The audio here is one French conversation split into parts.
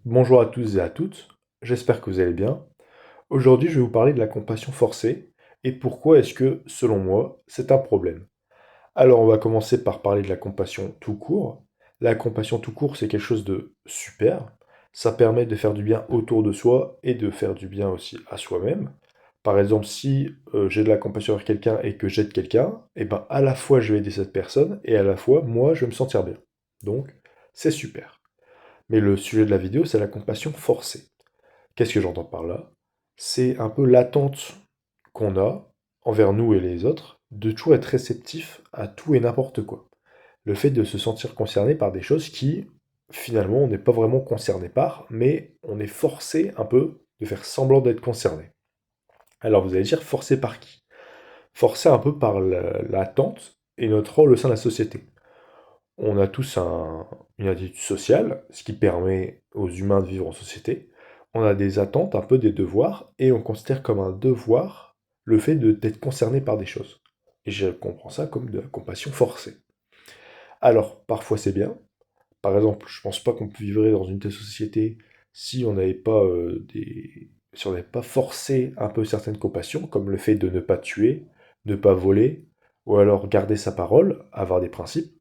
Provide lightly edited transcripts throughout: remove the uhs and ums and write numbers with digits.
Bonjour à tous et à toutes, j'espère que vous allez bien. Aujourd'hui, je vais vous parler de la compassion forcée et pourquoi est-ce que, selon moi, c'est un problème. Alors, on va commencer par parler de la compassion tout court. La compassion tout court, c'est quelque chose de super. Ça permet de faire du bien autour de soi et de faire du bien aussi à soi-même. Par exemple, si j'ai de la compassion envers quelqu'un et que j'aide quelqu'un, et ben à la fois je vais aider cette personne et à la fois moi je vais me sentir bien. Donc, c'est super. Mais le sujet de la vidéo, c'est la compassion forcée. Qu'est-ce que j'entends par là? C'est un peu l'attente qu'on a envers nous et les autres de toujours être réceptif à tout et n'importe quoi. Le fait de se sentir concerné par des choses qui, finalement, on n'est pas vraiment concerné par, mais on est forcé un peu de faire semblant d'être concerné. Alors vous allez dire forcé par qui? Forcé un peu par l'attente et notre rôle au sein de la société. On a tous une attitude sociale, ce qui permet aux humains de vivre en société. On a des attentes, un peu des devoirs, et on considère comme un devoir le fait d'être concerné par des choses. Et je comprends ça comme de la compassion forcée. Alors, parfois c'est bien. Par exemple, je pense pas qu'on vivrait dans une telle société si on n'avait pas si on n'avait pas forcé un peu certaines compassions, comme le fait de ne pas tuer, ne pas voler, ou alors garder sa parole, avoir des principes.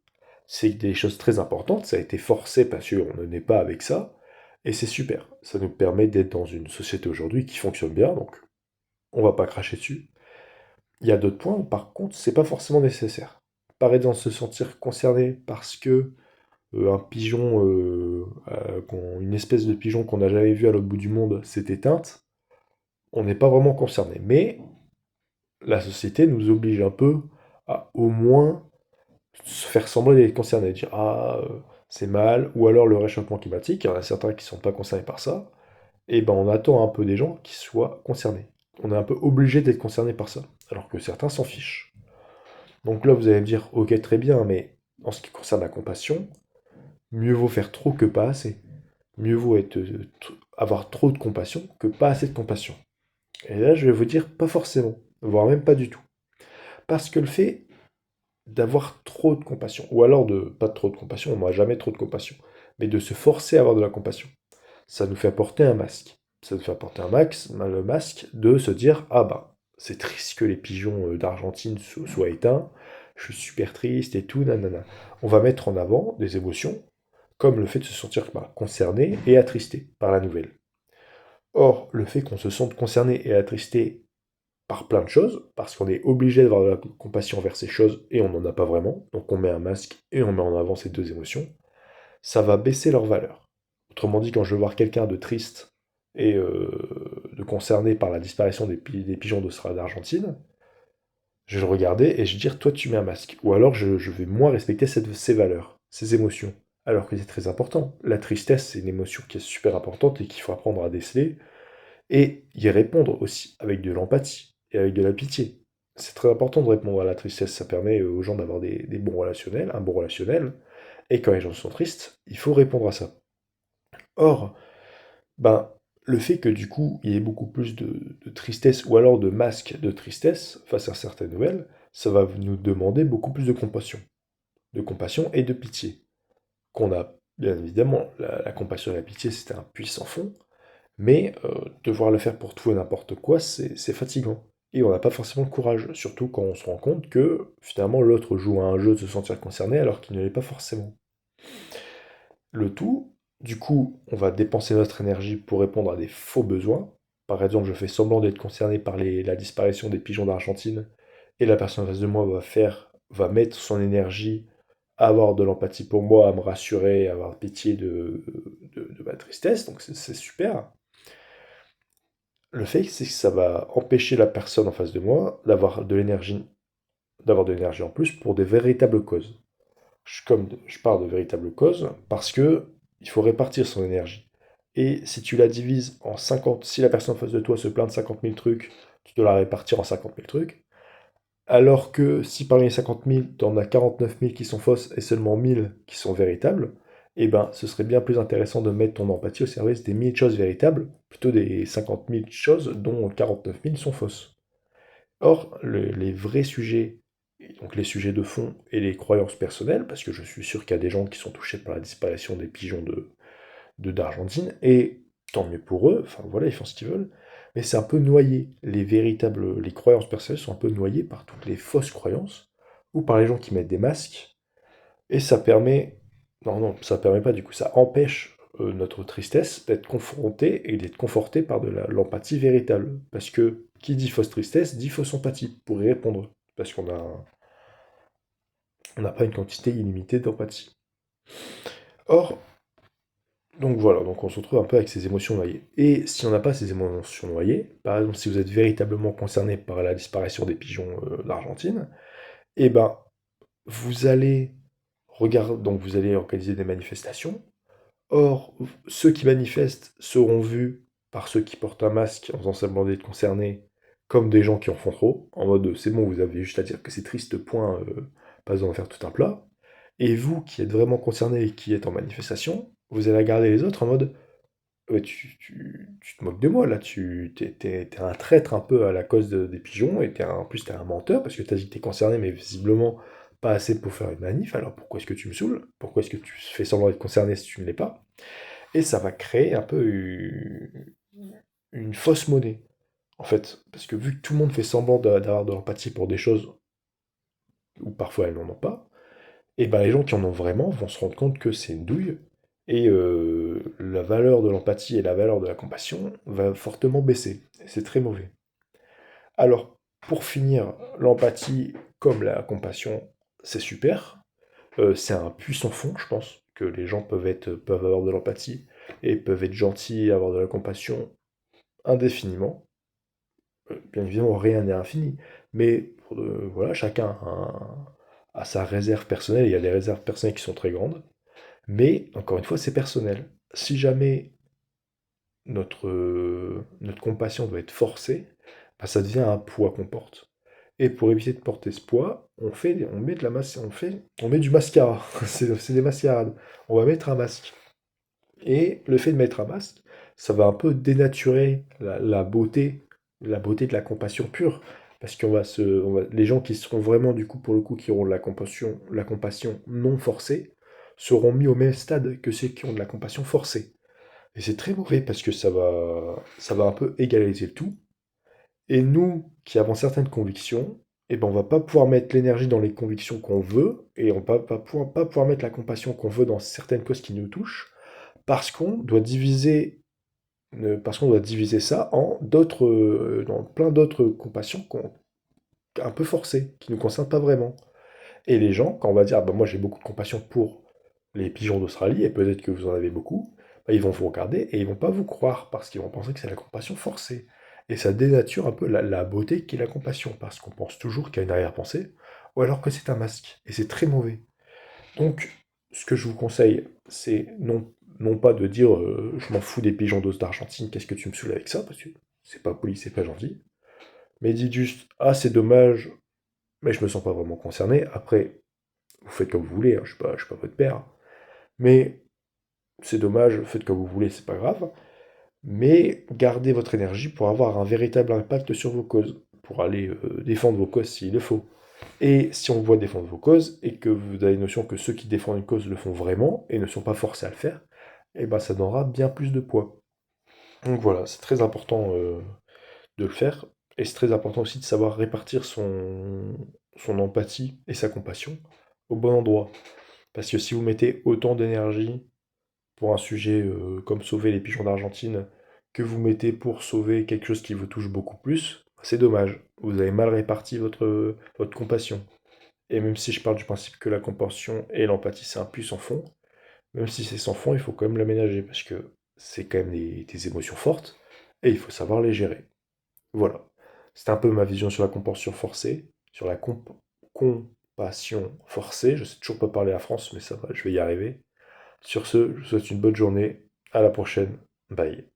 C'est des choses très importantes, ça a été forcé parce qu'on ne naît pas avec ça, et c'est super. Ça nous permet d'être dans une société aujourd'hui qui fonctionne bien, donc on va pas cracher dessus. Il y a d'autres points où par contre c'est pas forcément nécessaire. Par exemple, se sentir concerné parce que un pigeon, une espèce de pigeon qu'on n'a jamais vu à l'autre bout du monde s'est éteinte, on n'est pas vraiment concerné. Mais la société nous oblige un peu à au moins se faire semblant d'être concerné, dire ah c'est mal, ou alors le réchauffement climatique, il y en a certains qui sont pas concernés par ça, et ben on attend un peu des gens qui soient concernés. On est un peu obligé d'être concerné par ça, alors que certains s'en fichent. Donc là vous allez me dire ok très bien, mais en ce qui concerne la compassion, mieux vaut faire trop que pas assez. Mieux vaut avoir trop de compassion que pas assez de compassion. Et là je vais vous dire pas forcément, voire même pas du tout. Parce que le fait d'avoir trop de compassion, ou alors de pas trop de compassion, on n'aura jamais trop de compassion, mais de se forcer à avoir de la compassion. Ça nous fait apporter un masque. Ça nous fait apporter le masque de se dire ah bah c'est triste que les pigeons d'Argentine soient éteints, je suis super triste et tout, nanana. On va mettre en avant des émotions comme le fait de se sentir bah, concerné et attristé par la nouvelle. Or, le fait qu'on se sente concerné et attristé par plein de choses, parce qu'on est obligé d'avoir de la compassion vers ces choses et on n'en a pas vraiment, donc on met un masque et on met en avant ces deux émotions, ça va baisser leur valeur. Autrement dit, quand je veux voir quelqu'un de triste et de concerné par la disparition des pigeons d'Argentine, je vais le regarder et je vais dire, toi tu mets un masque. Ou alors je vais moins respecter ces valeurs, ces émotions. Alors que c'est très important. La tristesse, c'est une émotion qui est super importante et qu'il faut apprendre à déceler et y répondre aussi avec de l'empathie et avec de la pitié. C'est très important de répondre à la tristesse, ça permet aux gens d'avoir des bons relationnels, un bon relationnel, et quand les gens sont tristes, il faut répondre à ça. Or, ben, le fait que du coup, il y ait beaucoup plus de tristesse ou alors de masque de tristesse face à certaines nouvelles, ça va nous demander beaucoup plus de compassion et de pitié. Qu'on a, bien évidemment, la compassion et la pitié, c'est un puissant fond, mais devoir le faire pour tout et n'importe quoi, c'est fatigant. Et on n'a pas forcément le courage, surtout quand on se rend compte que finalement l'autre joue à un jeu de se sentir concerné alors qu'il ne l'est pas forcément. Le tout, du coup, on va dépenser notre énergie pour répondre à des faux besoins. Par exemple, je fais semblant d'être concerné par la disparition des pigeons d'Argentine, et la personne en face de moi va mettre son énergie à avoir de l'empathie pour moi, à me rassurer, à avoir pitié de ma tristesse, donc c'est super. Le fait, c'est que ça va empêcher la personne en face de moi d'avoir de l'énergie en plus pour des véritables causes. Comme je parle de véritables causes, parce que il faut répartir son énergie. Et si tu la divises en 50, si la personne en face de toi se plaint de 50 000 trucs, tu dois la répartir en 50 000 trucs. Alors que si parmi les 50 000, tu en as 49 000 qui sont fausses et seulement 1000 qui sont véritables, eh ben, ce serait bien plus intéressant de mettre ton empathie au service des 1000 choses véritables, plutôt des 50 000 choses dont 49 000 sont fausses. Or, les vrais sujets, et donc les sujets de fond et les croyances personnelles, parce que je suis sûr qu'il y a des gens qui sont touchés par la disparition des pigeons d'Argentine, et tant mieux pour eux, enfin voilà, ils font ce qu'ils veulent, mais c'est un peu noyé. Les croyances personnelles sont un peu noyées par toutes les fausses croyances, ou par les gens qui mettent des masques, et ça permet, non, non, ça permet pas du coup, ça empêche notre tristesse d'être confrontée et d'être confortée par de l'empathie véritable. Parce que qui dit fausse tristesse dit fausse empathie, pour y répondre. Parce on n'a pas une quantité illimitée d'empathie. Or, donc voilà, donc on se retrouve un peu avec ces émotions noyées. Et si on n'a pas ces émotions noyées, par exemple si vous êtes véritablement concerné par la disparition des pigeons d'Argentine, eh ben vous allez regarder, donc vous allez organiser des manifestations. Or, ceux qui manifestent seront vus par ceux qui portent un masque en faisant semblant d'être concernés comme des gens qui en font trop, en mode c'est bon, vous avez juste à dire que c'est triste, point, pas besoin d'en faire tout un plat. Et vous qui êtes vraiment concerné et qui êtes en manifestation, vous allez regarder les autres en mode ouais, tu te moques de moi là, t'es un traître un peu à la cause des pigeons, et en plus t'es un menteur parce que t'as dit que t'es concerné, mais visiblement pas assez pour faire une manif, alors pourquoi est-ce que tu me saoules? Pourquoi est-ce que tu fais semblant d'être concerné si tu ne l'es pas? Et ça va créer un peu une fausse monnaie, en fait, parce que vu que tout le monde fait semblant d'avoir de l'empathie pour des choses où parfois elles n'en ont pas, et ben les gens qui en ont vraiment vont se rendre compte que c'est une douille, et la valeur de l'empathie et la valeur de la compassion va fortement baisser. Et c'est très mauvais. Alors, pour finir, l'empathie comme la compassion, c'est super. C'est un puissant fond, je pense, que les gens peuvent avoir de l'empathie et peuvent être gentils et avoir de la compassion indéfiniment. Bien évidemment, rien n'est infini, mais voilà, chacun a sa réserve personnelle, et il y a des réserves personnelles qui sont très grandes. Mais, encore une fois, c'est personnel. Si jamais notre compassion doit être forcée, bah, ça devient un poids qu'on porte. Et pour éviter de porter ce poids, on met de la masse, on met du mascara. C'est des mascarades. On va mettre un masque. Et le fait de mettre un masque, ça va un peu dénaturer la beauté de la compassion pure. Parce les gens qui seront vraiment, du coup, pour le coup, qui auront la compassion non forcée, seront mis au même stade que ceux qui ont de la compassion forcée. Et c'est très mauvais parce que ça va un peu égaliser le tout. Et nous, qui avons certaines convictions, eh ben, on va pas pouvoir mettre l'énergie dans les convictions qu'on veut, et on va pas pouvoir mettre la compassion qu'on veut dans certaines causes qui nous touchent, parce qu'on doit diviser, parce qu'on doit diviser ça dans plein d'autres compassions un peu forcées, qui ne nous concernent pas vraiment. Et les gens, quand on va dire, ah ben moi j'ai beaucoup de compassion pour les pigeons d'Australie, et peut-être que vous en avez beaucoup, bah, ils vont vous regarder et ils vont pas vous croire, parce qu'ils vont penser que c'est la compassion forcée. Et ça dénature un peu la beauté qui est la compassion, parce qu'on pense toujours qu'il y a une arrière-pensée, ou alors que c'est un masque. Et c'est très mauvais. Donc, ce que je vous conseille, c'est non pas de dire je m'en fous des pigeons d'os d'Argentine, qu'est-ce que tu me saoules avec ça, parce que c'est pas poli, c'est pas gentil. Mais dites juste, ah c'est dommage, mais je me sens pas vraiment concerné. Après, vous faites comme vous voulez, hein, je suis pas votre père. Mais c'est dommage, faites comme vous voulez, c'est pas grave. Mais gardez votre énergie pour avoir un véritable impact sur vos causes, pour aller défendre vos causes s'il le faut. Et si on voit défendre vos causes, et que vous avez notion que ceux qui défendent une cause le font vraiment, et ne sont pas forcés à le faire, et ben ça donnera bien plus de poids. Donc voilà, c'est très important de le faire, et c'est très important aussi de savoir répartir son empathie et sa compassion au bon endroit. Parce que si vous mettez autant d'énergie pour un sujet comme sauver les pigeons d'Argentine que vous mettez pour sauver quelque chose qui vous touche beaucoup plus, c'est dommage. Vous avez mal réparti votre compassion. Et même si je pars du principe que la compassion et l'empathie, c'est un puits sans fond, même si c'est sans fond, il faut quand même l'aménager parce que c'est quand même des émotions fortes et il faut savoir les gérer. Voilà. C'est un peu ma vision sur la compassion forcée, sur la compassion forcée. Je sais toujours pas parler à France, mais ça va, je vais y arriver. Sur ce, je vous souhaite une bonne journée. À la prochaine. Bye.